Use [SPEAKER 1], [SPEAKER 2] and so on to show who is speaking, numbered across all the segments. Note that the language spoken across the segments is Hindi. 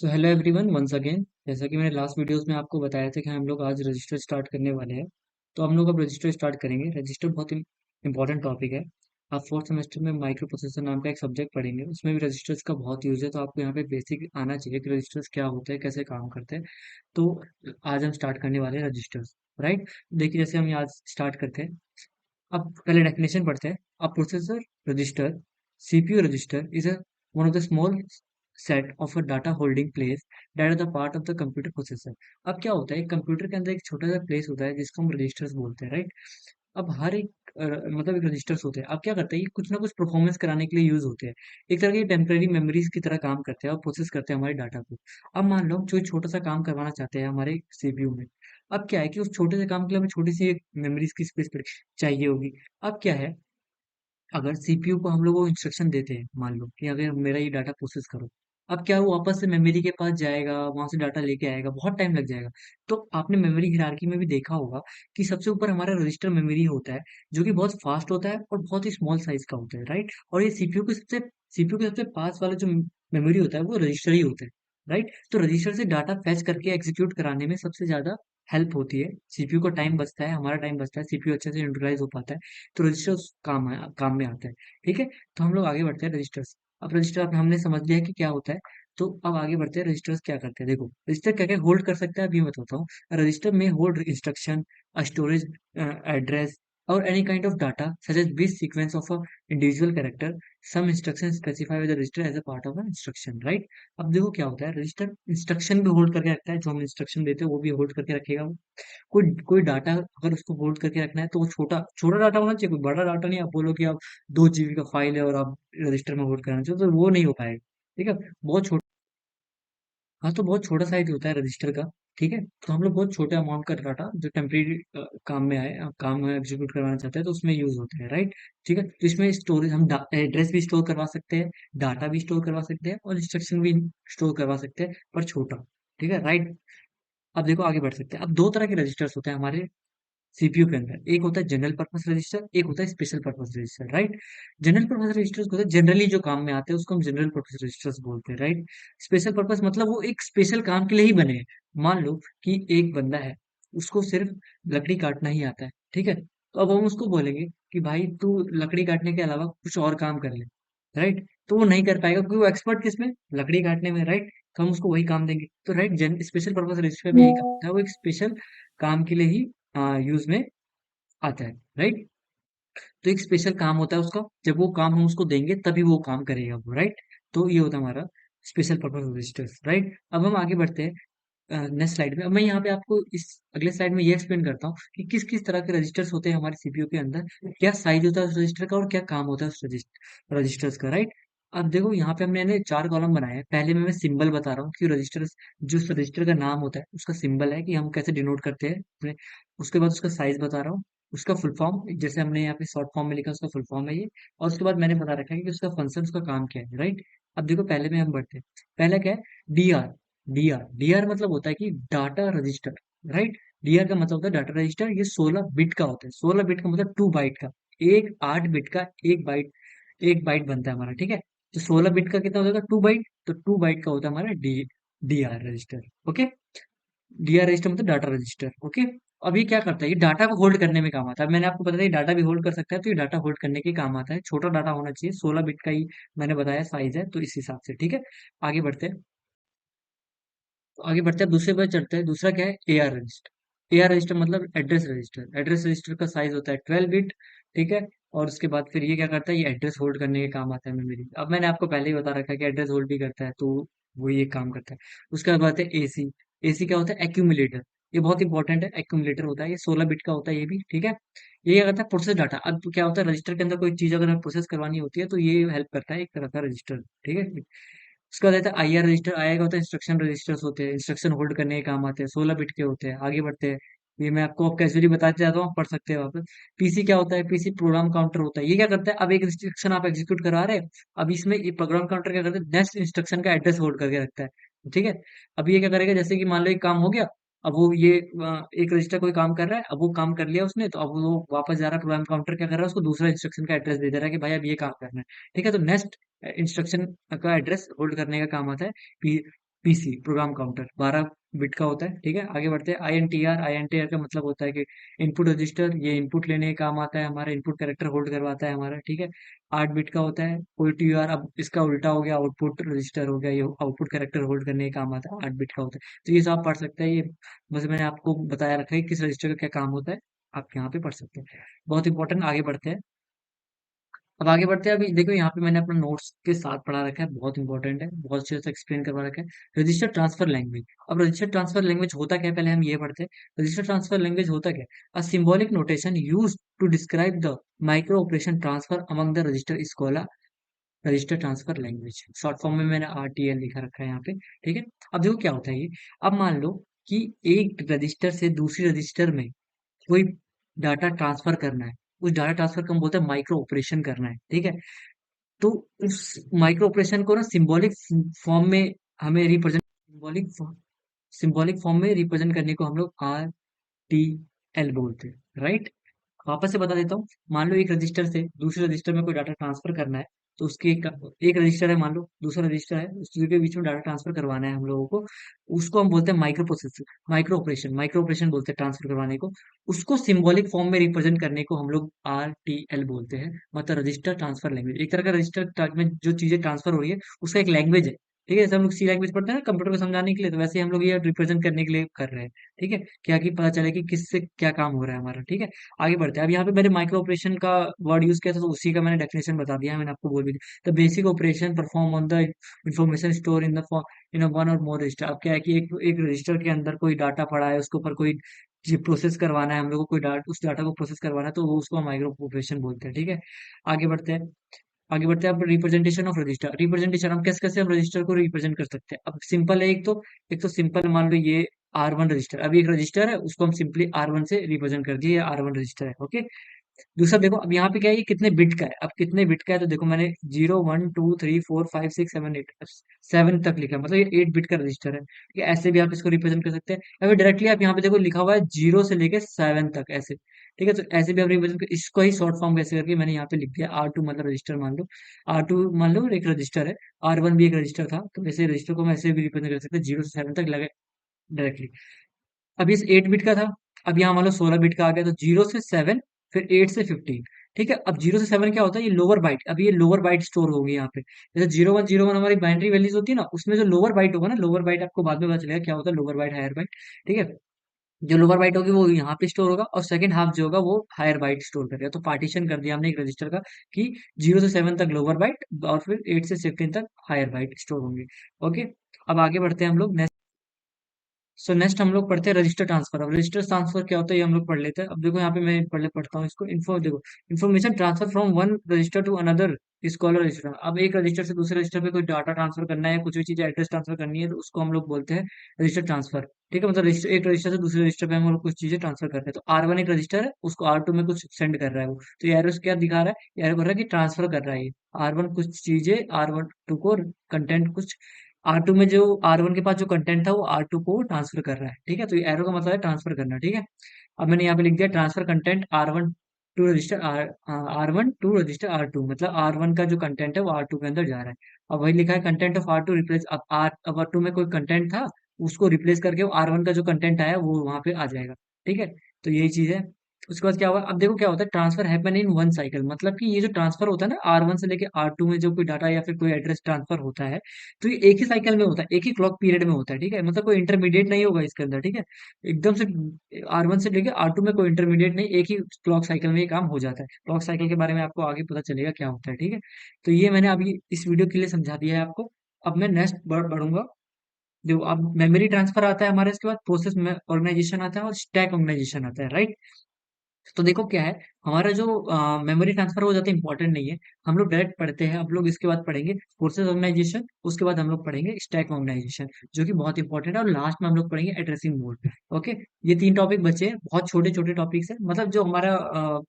[SPEAKER 1] सो हेलो एवरीवन वंस अगेन। जैसा कि मैंने लास्ट वीडियोस में आपको बताया था कि हम लोग आज रजिस्टर स्टार्ट करने वाले हैं। तो हम लोग अब रजिस्टर स्टार्ट करेंगे। रजिस्टर बहुत ही इंपॉर्टेंट टॉपिक है। आप फोर्थ सेमेस्टर में माइक्रो प्रोसेसर नाम का एक सब्जेक्ट पढ़ेंगे, उसमें भी रजिस्टर्स का बहुत यूज है। तो आपको यहाँ पे बेसिक आना चाहिए कि रजिस्टर्स क्या होते हैं, कैसे काम करते हैं। तो आज हम स्टार्ट करने वाले हैं रजिस्टर्स, राइट। देखिए, जैसे हम आज स्टार्ट करते हैं। अब पहले डेफिनेशन पढ़ते हैं। अ processor register, CPU register is a one of the small set of a data holding place that is a part of the computer processor। अब क्या होता है, कंप्यूटर के अंदर एक छोटा सा प्लेस होता है जिसको हम रजिस्टर्स बोलते हैं, राइट। अब हर एक मतलब एक रजिस्टर्स होते हैं। अब क्या करते हैं, ये कुछ ना कुछ परफॉर्मेंस कराने के लिए यूज होते हैं। एक तरह की टेम्पररी मेमोरीज की तरह काम करते हैं और प्रोसेस करते हैं हमारे डाटा को। अब मान लो हम जो छोटा सा काम करवाना चाहते हैं हमारे सीपीयू में। अब क्या है कि उस छोटे से काम के लिए हमें छोटी सी एक मेमोरीज की स्पेस चाहिए होगी। अब क्या है, अगर सीपीयू को हम लोग वो इंस्ट्रक्शन देते हैं, मान लो कि अगर मेरा ये डाटा प्रोसेस करो। अब क्या, वो वापस से मेमोरी के पास जाएगा, वहां से डाटा लेके आएगा, बहुत टाइम लग जाएगा। तो आपने मेमोरी हिरार्की में भी देखा होगा कि सबसे ऊपर हमारा रजिस्टर मेमोरी होता है, जो कि बहुत फास्ट होता है और बहुत ही स्मॉल साइज का होता है, राइट। और ये सीपीयू के सबसे पास वाला जो मेमोरी होता है वो रजिस्टर ही होता है, राइट। तो रजिस्टर से डाटा फेच करके एग्जीक्यूट कराने में सबसे ज्यादा हेल्प होती है। सीपीयू को टाइम बचता है, हमारा टाइम बचता है, सीपीयू अच्छे से यूटिलाइज हो पाता है। तो रजिस्टर उस काम में आता है। ठीक है। तो हम लोग आगे बढ़ते हैं रजिस्टर्स। अब रजिस्टर अब हमने समझ लिया है कि क्या होता है। तो अब आगे बढ़ते हैं, रजिस्टर्स क्या करते हैं। देखो, रजिस्टर क्या क्या होल्ड कर सकता है अभी मैं बताता हूँ। रजिस्टर में होल्ड इंस्ट्रक्शन, स्टोरेज, एड्रेस और any kind of data such as bit sequence of a individual character. Some instruction specify with the register as a part of an instruction, right. अब देखो क्या होता है, रजिस्टर इंस्ट्रक्शन भी होल्ड करके रखता है, जो हम इंस्ट्रक्शन देते हैं वो भी होल्ड करके रखेगा वो। कोई कोई डाटा अगर उसको होल्ड करके रखना है तो वो छोटा छोटा डाटा होना चाहिए, कोई बड़ा डाटा नहीं। आप बोलो कि आप 2 जीबी का फाइल है और आप रजिस्टर में होल्ड करना चाहो तो वो नहीं हो पाएगा। ठीक है। बहुत छोटा। हाँ, तो बहुत छोटा साइज होता है रजिस्टर का। ठीक है। तो हम लोग बहुत छोटे अमाउंट का डाटा जो टेम्परेरी काम में आए, काम एग्जीक्यूट करवाना चाहते हैं तो उसमें यूज होते हैं, राइट। ठीक है। तो इसमें स्टोरेज हम एड्रेस भी स्टोर करवा सकते हैं, डाटा भी स्टोर करवा सकते हैं और इंस्ट्रक्शन भी स्टोर करवा सकते हैं, पर छोटा। ठीक है, राइट। अब देखो आगे बढ़ सकते हैं। अब दो तरह के रजिस्टर्स होते हैं हमारे सीपीयू के अंदर। एक होता है जनरल पर्पस रजिस्टर, एक होता है special purpose register, right. General purpose registers होता है जनरली जो काम में आते हैं उसको हम जनरल पर्पस रजिस्टर्स बोलते हैं, राइट। स्पेशल पर्पस मतलब वो एक स्पेशल काम के लिए ही बने हैं। मान लो कि एक बंदा है, उसको सिर्फ लकड़ी काटना ही आता है, ठीक है। तो अब हम उसको बोलेंगे कि भाई तू लकड़ी काटने के अलावा कुछ और काम कर ले, राइट। तो वो नहीं कर पाएगा क्योंकि वो एक्सपर्ट किसमें, लकड़ी काटने में, राइट। तो हम उसको वही काम देंगे। तो राइट, स्पेशल पर्पस रजिस्टर में यही काम होता है, वो एक स्पेशल काम के लिए ही यूज में आता है, राइट। तो एक स्पेशल काम होता है उसका, जब वो काम हम उसको देंगे तभी वो काम करेगा वो, राइट। तो ये होता है हमारा स्पेशल पर्पस रजिस्टर्स, राइट। अब हम आगे बढ़ते हैं नेक्स्ट स्लाइड में। अब मैं यहाँ पे आपको इस अगले स्लाइड में ये एक्सप्लेन करता हूँ कि किस किस तरह के रजिस्टर्स होते हैं हमारे सीपीयू के अंदर, क्या साइज होता है उस रजिस्टर का और क्या काम होता है उस रजिस्टर्स का, राइट। अब देखो यहाँ पे हमने 4 कॉलम बनाए हैं। पहले में मैं सिंबल बता रहा हूँ कि रजिस्टर, जो उस रजिस्टर का नाम होता है उसका सिंबल है कि हम कैसे डिनोट करते हैं अपने। उसके बाद उसका साइज बता रहा हूँ, उसका फुल फॉर्म जैसे हमने यहाँ पे शॉर्ट फॉर्म में लिखा उसका फुल फॉर्म है ये। और उसके बाद मैंने बता रखा है कि उसका फंक्शन, उसका काम क्या है, राइट। अब देखो पहले में हम बढ़ते हैं। पहला क्या है, डीआर। डीआर मतलब होता है कि डाटा रजिस्टर, राइट। डीआर का मतलब होता है डाटा रजिस्टर। ये 16 बिट का होता है। 16 बिट का मतलब 2 बाइट का। एक 8 बिट का एक बाइट बनता है हमारा, ठीक है। तो 16 बिट का कितना हो जाएगा, 2 बाइट। तो 2 बाइट का होता है हमारा DR register, okay. DR register मतलब डाटा रजिस्टर, ओके। अब ये क्या करता है, ये डाटा को होल्ड करने में काम आता है। मैंने आपको बताया डाटा भी होल्ड कर सकता है, तो ये डाटा होल्ड करने के काम आता है। छोटा डाटा होना चाहिए, 16 बिट का ही मैंने बताया साइज है, तो इस हिसाब से, ठीक है। आगे बढ़ते हैं। तो आगे बढ़ते हैं, दूसरे पर चढ़ते हैं। दूसरा क्या है, एआर रजिस्टर। एआर रजिस्टर मतलब एड्रेस रजिस्टर। एड्रेस रजिस्टर का साइज होता है 12 बिट, ठीक है। और उसके बाद फिर ये क्या करता है, ये एड्रेस होल्ड करने के काम आता है मेमोरी। अब मैंने आपको पहले ही बता रखा है कि एड्रेस होल्ड भी करता है, तो वो ये काम करता है। उसके बाद बात है एसी। एसी क्या होता है, एक्यूमुलेटर। ये बहुत इंपॉर्टेंट है, एक्यूमुलेटर होता है ये, 16 बिट का होता है ये भी, ठीक है। ये क्या करता है, प्रोसेस डाटा। अब क्या होता है, रजिस्टर के अंदर कोई चीज अगर हमें प्रोसेस करवानी होती है तो ये हेल्प करता है, एक तरह का रजिस्टर, ठीक है। उसका बाद आता है आईआर रजिस्टर। आईआर का होता है इंस्ट्रक्शन रजिस्टर्स होते हैं, इंस्ट्रक्शन होल्ड करने के काम आते हैं, 16 बिट के होते हैं। आगे बढ़ते हैं। ये मैं आपको अब कैजुअली बताते जाता हूँ, आप पढ़ सकते हैं वापस। पीसी क्या होता है, पीसी प्रोग्राम काउंटर होता है। ये क्या करता है, अब एक इंस्ट्रक्शन आप एग्जीक्यूट करा रहे हैं, अब इसमें ये प्रोग्राम काउंटर क्या करता है, नेक्स्ट इंस्ट्रक्शन का एड्रेस होल्ड करके रखता है, ठीक है। अब ये क्या करेगा, जैसे कि मान लो एक काम हो गया, अब वो ये एक रजिस्टर कोई काम कर रहा है, अब वो काम कर लिया उसने, तो अब वो वापस जा रहा है, प्रोग्राम काउंटर क्या कर रहा है, उसको दूसरा इंस्ट्रक्शन का एड्रेस दे दे रहा है कि भाई अब ये काम करना है, ठीक है। तो नेक्स्ट इंस्ट्रक्शन का एड्रेस होल्ड करने का काम आता है पीसी प्रोग्राम काउंटर 12 बिट का होता है। ठीक है, आगे बढ़ते हैं। आई एन टी आर का मतलब होता है कि इनपुट रजिस्टर, ये इनपुट लेने के काम आता है, हमारा इनपुट कैरेक्टर होल्ड करवाता है हमारा। ठीक है, 8 बिट का होता है। ओ टी आर, अब इसका उल्टा हो गया, आउटपुट रजिस्टर हो गया, ये आउटपुट कैरेक्टर होल्ड करने के काम आता है, 8 बिट का होता है। तो ये सब आप पढ़ सकते हैं, ये बस मैंने आपको बताया रखा है किस रजिस्टर का क्या काम होता है, आप यहाँ पे पढ़ सकते हैं। बहुत इंपॉर्टेंट। आगे बढ़ते हैं। अब आगे बढ़ते हैं। अभी देखो यहाँ पे मैंने अपना नोट्स के साथ पढ़ा रखा है, बहुत इंपॉर्टेंट है, बहुत अच्छे से एक्सप्लेन करवा रखा है। Register transfer language. अब रजिस्टर ट्रांसफर लैंग्वेज होता क्या है, पहले हम ये पढ़ते हैं। रजिस्टर ट्रांसफर लैंग्वेज होता क्या है? A symbolic notation use to describe the micro operation transfer among the register is called register transfer language. Short form में मैंने आरटीएल लिखा रखा है यहाँ पे। ठीक है, अब देखो क्या होता है ये। अब मान लो कि एक रजिस्टर से दूसरी रजिस्टर में कोई डाटा ट्रांसफर करना है। उस डाटा ट्रांसफर को हम बोलते हैं माइक्रो ऑपरेशन करना है। ठीक है, तो उस माइक्रो ऑपरेशन को ना सिंबॉलिक फॉर्म में हमें रिप्रेजेंट सिंबॉलिक फॉर्म में रिप्रेजेंट करने को हम लोग आर टी एल बोलते हैं, राइट। वापस से बता देता हूँ। मान लो एक रजिस्टर से दूसरे रजिस्टर में कोई डाटा ट्रांसफर करना है, तो उसके एक रजिस्टर है, मान लो दूसरा रजिस्टर है, उसके बीच में डाटा ट्रांसफर करवाना है हम लोगों को। उसको हम बोलते हैं माइक्रो प्रोसेसर, माइक्रो ऑपरेशन बोलते हैं ट्रांसफर करवाने को। उसको सिंबॉलिक फॉर्म में रिप्रेजेंट करने को हम लोग आर टी एल बोलते हैं, मतलब रजिस्टर ट्रांसफर लैंग्वेज। एक तरह का रजिस्टर में जो चीजें ट्रांसफर हो रही है उसका एक लैंग्वेज है। ठीक है, जैसे हम लोग सी लैंग्वेज पढ़ते हैं ना कंप्यूटर को समझाने के लिए, तो वैसे ही हम लोग ये रिप्रेजेंट करने के लिए कर रहे हैं। ठीक है, क्या कि पता चले कि किससे क्या काम हो रहा है हमारा। ठीक है, आगे बढ़ते हैं। अब यहाँ पे मैंने माइक्रो ऑपरेशन का वर्ड यूज किया था, तो उसी का मैंने डेफिनेशन बता दिया है, मैंने आपको बोल भी दिया। The basic operation perform on the information store in the in one और मोर रजिस्टर। अब क्या है कि एक एक रजिस्टर के अंदर कोई डाटा पड़ा है, उसके ऊपर कोई प्रोसेस करवाना है हम लोग को, कोई डाटा, उस डाटा को प्रोसेस करवाना है, तो वो उसको माइक्रो ऑपरेशन बोलते हैं। ठीक है, आगे बढ़ते हैं। आगे बढ़ते हैं। अब रिप्रेजेंटेशन ऑफ रजिस्टर, रिप्रेजेंटेशन हम कैसे कैसे हम रजिस्टर को रिप्रेजेंट कर सकते हैं। अब सिंपल है, एक तो सिंपल मान लो ये R1 रजिस्टर, अभी एक रजिस्टर है, उसको हम सिंपली R1 से रिप्रेजेंट कर दिए, ये R1 रजिस्टर है। ओके, दूसरा देखो, अब यहाँ पे क्या है, ये कितने बिट का है। अब कितने बिट का है, तो देखो मैंने 0 1 2 3 4 5 6 7 8 7 तक लिखा है, मतलब ये 8 बिट का रजिस्टर है। ठीक है, ऐसे भी आप इसको रिप्रेजेंट कर सकते हैं, या फिर डायरेक्टली आप यहाँ पे देखो लिखा हुआ है 0 से लेके 7 तक, ऐसे। ठीक है, तो ऐसे भी आप रिप्रेजेंट कर, इसको ही शॉर्ट फॉर्म कैसे करके मैंने यहाँ पे लिख दिया R2, मतलब रजिस्टर मान लो। R2 मान लो एक रजिस्टर है, R1 भी एक रजिस्टर था, तो वैसे रजिस्टर को हम ऐसे भी रिप्रेजेंट कर सकते हैं, 0 से 7 तक लगे डायरेक्टली। अब इस 8 बिट का था, अब यहाँ मान लो 16 बिट का आ गया, तो 0 से 7, फिर 8 से 15। ठीक है, अब 0 से 7 क्या होता है, ये लोअर बाइट, अब ये लोअर बाइट स्टोर होगी यहाँ पे। जैसे 0101 हमारी बाइनरी वैल्यूज होती है ना, उसमें जो लोअर बाइट होगा ना, लोअर बाइट आपको बाद में पता चलेगा क्या होता है लोअर बाइट हायर बाइट। ठीक है, जो लोअर बाइट होगी वो यहाँ पे स्टोर होगा, और सेकंड हाफ जो होगा वो हायर बाइट स्टोर करेगा। तो पार्टीशन कर दिया हमने एक रजिस्टर का, कि 0 से 7 तक लोअर बाइट, और फिर 8 से 15 तक हायर बाइट स्टोर होंगे। ओके, अब आगे बढ़ते हैं हम लोग। सो नेक्स्ट हम लोग पढ़ते हैं रजिस्टर ट्रांसफर। अब रजिस्टर ट्रांसफर क्या होता है ये हम लोग पढ़ लेते हैं। अब देखो यहाँ पे मैं पढ़ता हूँ इसको। देखो, information transfer from one register to another is called register. अब एक रजिस्टर से दूसरे रजिस्टर पे कोई डाटा ट्रांसफर करना है, कुछ भी चीज एड्रेस ट्रांसफर करनी है, तो उसको हम लोग बोलते हैं रजिस्टर ट्रांसफर। ठीक है, मतलब एक रजिस्टर से दूसरे रजिस्टर पे हम लोग कुछ चीजें ट्रांसफर कर रहे हैं, तो R1 एक रजिस्टर है, उसको R2 में कुछ सेंड कर रहा है वो, तो ये एरो क्या दिखा रहा है, ये एरो कर रहा है कि ट्रांसफर कर रहा है ये। R1 कुछ चीजें R1 को कंटेंट कुछ R2 में, जो R1 के पास जो कंटेंट था वो R2 को ट्रांसफर कर रहा है। ठीक है, तो ये एरो का मतलब है ट्रांसफर करना। ठीक है, अब मैंने यहाँ पे लिख दिया transfer content R1 to register R2, मतलब R1 का जो कंटेंट है वो R2 के अंदर जा रहा है। अब वही लिखा है कंटेंट ऑफ R2 रिप्लेस, अब R2 में कोई कंटेंट था, उसको रिप्लेस करके वो R1 का जो कंटेंट आया वो वहां पे आ जाएगा। ठीक है, तो यही चीज है। उसके बाद क्या हुआ, अब देखो क्या होता है, transfer happen in one cycle, मतलब कि ये जो ट्रांसफर होता है ना R1 से लेके R2 में, जो कोई डाटा या फिर कोई एड्रेस ट्रांसफर होता है, तो ये एक ही साइकिल में होता है, एक ही क्लॉक पीरियड में होता है। ठीक है, मतलब कोई इंटरमीडिएट नहीं होगा इसके अंदर। ठीक है, एकदम से R1 से लेके R2 में कोई इंटरमीडिएट नहीं, एक ही क्लॉक साइकिल में ये काम हो जाता है। क्लॉक साइकिल के बारे में आपको आगे पता चलेगा क्या होता है। ठीक है, तो ये मैंने अभी इस वीडियो के लिए समझा दिया है आपको। अब मैं नेक्स्ट बढ़ूंगा। जो अब मेमोरी ट्रांसफर आता है हमारे, इसके बाद प्रोसेस में ऑर्गेनाइजेशन आता है, और स्टैक ऑर्गेनाइजेशन आता है, राइट। तो देखो क्या है, हमारा जो मेमोरी ट्रांसफर हो जाता है इंपॉर्टेंट नहीं है, हम लोग डायरेक्ट पढ़ते हैं। हम लोग इसके बाद पढ़ेंगे प्रोसेस ऑर्गेनाइजेशन, उसके बाद हम लोग पढ़ेंगे स्टैक ऑर्गेनाइजेशन, जो कि बहुत इंपॉर्टेंट है, और लास्ट में हम लोग पढ़ेंगे एड्रेसिंग मोड। ओके, ये 3 टॉपिक बचे हैं, बहुत छोटे छोटे टॉपिक्स हैं, मतलब जो हमारा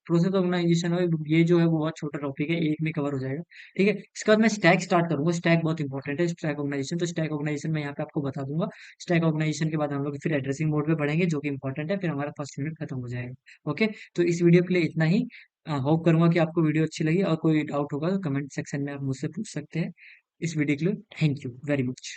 [SPEAKER 1] प्रोसेस ऑर्गेनाइजेशन है, ये जो है वो बहुत छोटा टॉपिक है, एक में कवर हो जाएगा। ठीक है, इसके बाद मैं स्टैक स्टार्ट करूंगा। स्टैक बहुत इंपॉर्टेंट है, स्टैक ऑर्गेनाइजेशन, तो स्टैक ऑर्गेनाइजेशन मैं यहाँ पे आपको बता दूंगा। स्टैक ऑर्गेनाइजेशन के बाद हम लोग फिर एड्रेसिंग मोड पे पढ़ेंगे, जो कि इंपॉर्टेंट है, फिर हमारा फर्स्ट यूनिट खत्म हो जाएगा। ओके, तो इस वीडियो के लिए इतना ही। होप करूंगा कि आपको वीडियो अच्छी लगी, और कोई डाउट होगा तो कमेंट सेक्शन में आप मुझसे पूछ सकते हैं। इस वीडियो के लिए थैंक यू वेरी मच।